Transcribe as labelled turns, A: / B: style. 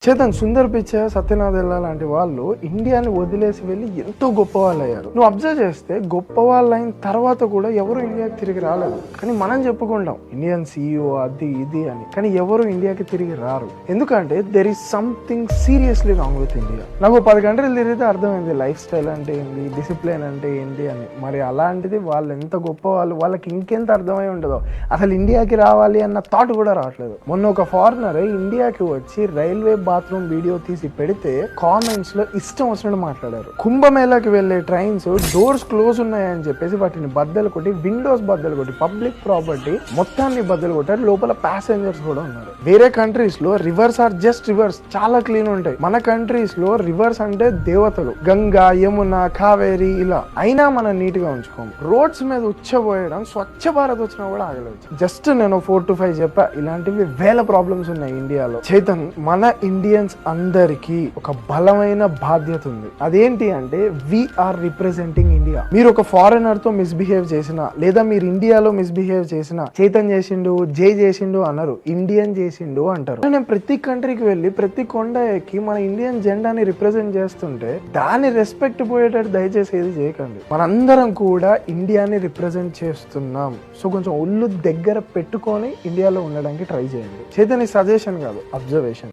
A: చేతన్, సుందర్ పిచ్చై, సత్యనాదెల్ల లాంటి వాళ్ళు ఇండియాని వదిలేసి వెళ్ళి ఎంతో గొప్ప వాళ్ళు అయ్యారు. నువ్వు అబ్జర్వ్ చేస్తే గొప్ప వాళ్ళు అయిన తర్వాత కూడా ఎవరు ఇండియాకి తిరిగి రాలేదు. కానీ మనం చెప్పుకుంటాం ఇండియన్ CEO అది ఇది అని, కానీ ఎవరు ఇండియాకి తిరిగి రారు. ఎందుకంటే there is something seriously wrong with India. నాకు 10 కంట్రీలు తిరిగితే అర్థమైంది లైఫ్ స్టైల్ అంటే ఏంటి, డిసిప్లిన్ అంటే ఏంటి అని. మరి అలాంటిది వాళ్ళు ఎంత గొప్ప వాళ్ళు, వాళ్ళకి ఇంకెంత అర్థమై ఉండదో. అసలు ఇండియాకి రావాలి అన్న థాట్ కూడా రావట్లేదు. మొన్న ఒక ఫారినర్ ఇండియాకి వచ్చి రైల్వే బాత్రూమ్ వీడియో తీసి పెడితే కామెంట్స్ లో ఇష్టం వచ్చినట్టు మాట్లాడారు. కుంభమేళాకి వెళ్లే ట్రైన్స్ డోర్స్ క్లోజ్ ఉన్నాయని చెప్పేసి వాటిని బద్దలు కొట్టి, విండోస్ బద్దలు కొట్టి, పబ్లిక్ ప్రాపర్టీ మొత్తాన్ని బద్దలు కొట్టారు. లోపల ప్యాసింజర్స్ కూడా ఉన్నారు. వేరే కంట్రీస్ లో రివర్స్ ఆర్ జస్ట్ రివర్స్ చాలా క్లీన్ ఉంటాయి. మన కంట్రీస్ లో రివర్స్ అంటే దేవతలు, గంగా, యమున, కావేరి ఇలా. అయినా మనం నీట్ గా ఉంచుకోము. రోడ్స్ మీద ఉచ్చబోయడం, స్వచ్ఛ భారత్ వచ్చినా కూడా ఆగలేదు. జస్ట్ నేను 4 to 5 చెప్పా. ఇలాంటివి వేల ప్రాబ్లమ్స్ ఉన్నాయి ఇండియాలో. చైతన్, మన ఇండియన్స్ అందరికీ ఒక బలమైన బాధ్యత ఉంది. అదేంటి అంటే వీఆర్ రిప్రజెంటింగ్ ఇండియా. మీరు ఒక ఫారినర్ తో మిస్బిహేవ్ చేసినా, లేదా మీరు ఇండియాలో మిస్బిహేవ్ చేసినా చైతన్ చేసిండు, జై చేసిండు అన్నారు, ఇండియన్ చేసిండు అంటారు. నేను ప్రతి కంట్రీకి వెళ్ళి ప్రతి కొండ ఎక్కి మన ఇండియన్ జెండాని రిప్రజెంట్ చేస్తుంటే దాని రెస్పెక్ట్ పోయేటట్టు దయచేసి ఏది చేయకండి. మనందరం కూడా ఇండియాని రిప్రజెంట్ చేస్తున్నాం. సో కొంచెం ఒళ్ళు దగ్గర పెట్టుకొని ఇండియాలో ఉండడానికి ట్రై చేయండి. చైతన్ సజెషన్ కాదు, అబ్జర్వేషన్.